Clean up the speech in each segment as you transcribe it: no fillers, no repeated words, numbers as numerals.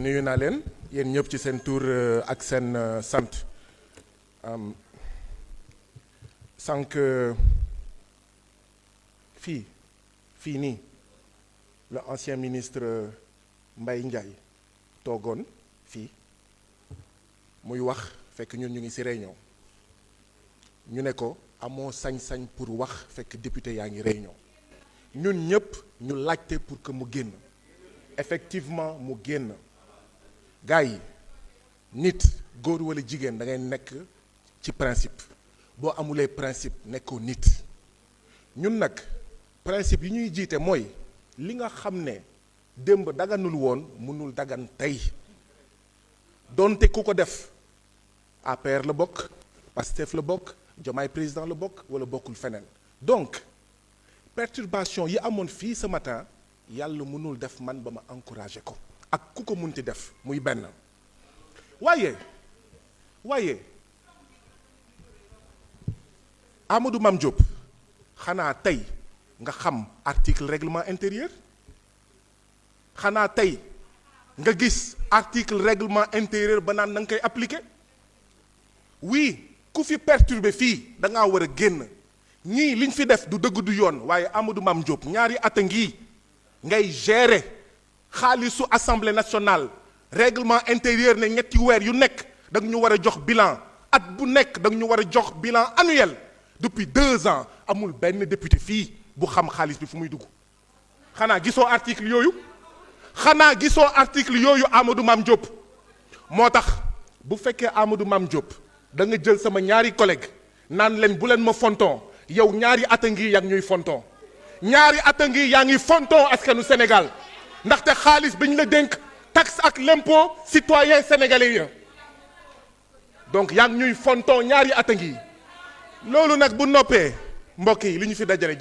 nuyu naa leen yéen ñëpp ci seen tur ak seen sant sànq fii nii le ancien ministre Mbaye Ndiaye toogoon fii muy wax fekk ñun ñu ngi ci réunion ñu ne ko amoo sañ-sañ pour wax fekk député yaa ngi réunion ñun ñëpp ñu laajte pour que mu génn effectivement mu génn gars yi nit góor walla jigéen da ngay nekk ci principe boo amulee principe nekkoo nit ñun nag principe yi ñuy jiite mooy li nga xam ne démb daganul woon mënul dagan tey donte ku ko def APR la bokk Pastef la bokk Diomaye président la bokk walla bokkul feneen donc perturbation yi amoon fii ce matin yàlla mënul def man ba ma encourager ko ak ku ko munti def muy benn waaye Amadou Mame Diop xanaa tey nga xam article règlement intérieur xanaa tey nga gis article règlement intérieur ba naan na nga koy appliquer oui ku fi perturber fii da ngaa war a génn ñii liñ fi def du dëgg du yoon waaye Amadou Mame Diop ñaari at a ngi ngay gérer xaalisu assemblée nationale règlement intérieur ne ñetti weer yu nekk da ñu war a jox bilan at bu nekk da ñu war a jox bilan annuel depuis 2 ans amul benn député fii bu xam xaalis bi fu muy dugg xanaa gisoo article yooyu Amadou Mame Diop moo tax bu fekkee Amadou Mame Diop da nga jël sama ñaari collègue naan leen bu leen ma fonton yow ñaari at a ngi yaa ngi ñuy fonton ñaari at a ngi yaa ngi fonton askanu Sénégal ndaxte xaalis bi ñu la dénk taxe ak l'impôt citoyen sénégalais yi donc yaa ngi ñuy fonton ñaari at a ngi loolu nag bu noppee mbokk yi li ñu fi dajale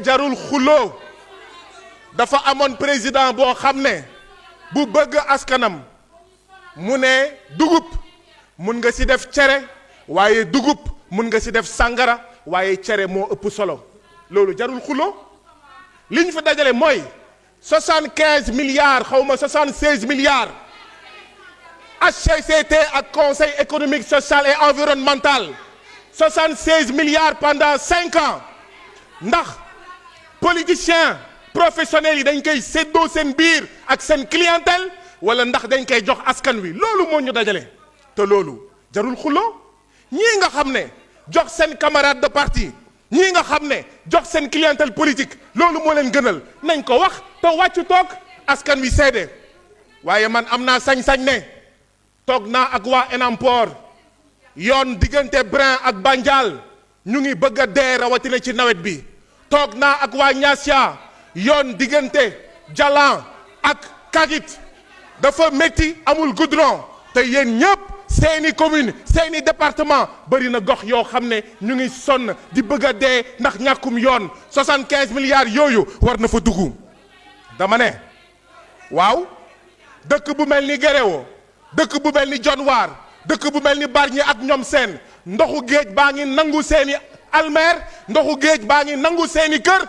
jarul xuloo dafa amoon président boo xam ne bu bëgg askanam mu ne dugub mun nga ci def cere waaye dugub mun nga ci def sàngara waaye cere moo ëpp solo loolu jarul xuloo li ñu fi dajale mooy 75 milliards xawma 76 milliards HCCT ak conseil économique social et environnemental 76 milliards pendant 5 ans ndax politiciens professionnels yi dañ koy séddoo seen biir ak seen clientèle wala ndax dañ koy jox askan wi loolu moo ñu dajale te loolu jarul xuloo ñii nga xam ne jox seen camarade de parti ñii nga xam ne jox seen clientèle politique loolu moo leen gënal nañ ko wax te wàccu toog askan wi seede waaye man am naa sañ-sañ ne toog naa ak waa Enampor yoon diggante Brin ak Bandial ñu ngi bëgg a dee rawatina ci nawet bi toog naa ak waa Niassia yoon diggante Jalan ak Kagit dafa métti amul goudron te yéen ñëpp seeni commune seeni département bëri na gox yoo xam ne ñu ngi sonn di bëgg a dee ndax ñàkkum yoon 75 milliards yooyu war na fa dugg dama ne waaw dëkk bu mel ni Guéréo dëkk bu mel ni Dionewar dëkk bu mel ni Bargny ak ñoom seen ndoxu géej baa ngi nangu seeni almer ndoxu géej baa ngi nangu seeni kër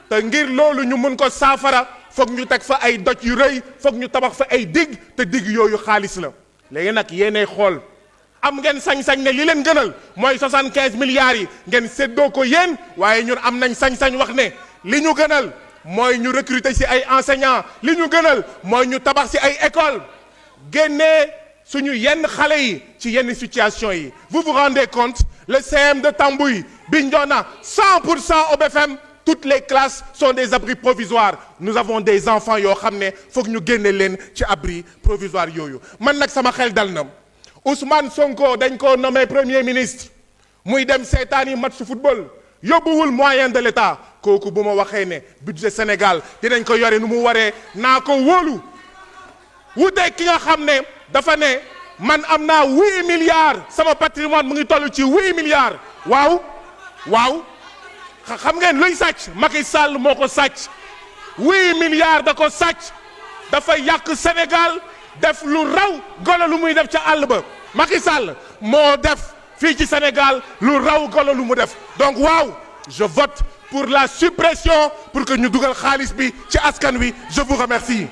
te ngir loolu ñu mun ko saafara foog ñu teg fa ay doj yu rëy foog ñu tabax fa ay digg te digg yooyu xaalis la léegi nag yéenay xool am ngeen sañ-sañ ne li leen gënal mooy 75 milliards yi ngeen séddoo ko yéen waaye ñun am nañ sañ-sañ wax ne li ñu gënal mooy ñu recruter ci ay enseignants li ñu gënal mooy ñu tabax ci ay écoles génnee suñu yenn xale yi ci yenn situation yi vous vous rendez compte le CM de Tambouy Bignona 100% OBFM toutes les classes sont des abris provisoires nous avons des enfants yoo xam ne foog ñu génne leen ci abri provisoire yooyu man nag sama xel dal na Ousmane Sonko dañ ko nommé premier ministre muy dem seetaani match football yóbbuwul moyen de l'État kooku bu ma waxee ne budget Sénégal dinañ ko yore nu mu waree naa ko wóolu wutee ki nga xam ne dafa ne man am naa 8 milliards sama patrimoine mu ngi toll ci 8 milliards waaw xam ngeen luy sàcc Macky Sall moo ko sàcc 8 milliards da ko sàcc dafa yàq Sénégal def lu raw golo lu muy def ca àll ba Macky Sall moo def fii ci Sénégal lu raw golo lu mu def donc waaw je vote pour la suppression pour que ñu dugal xaalis bi ci askan wi je vous remercie.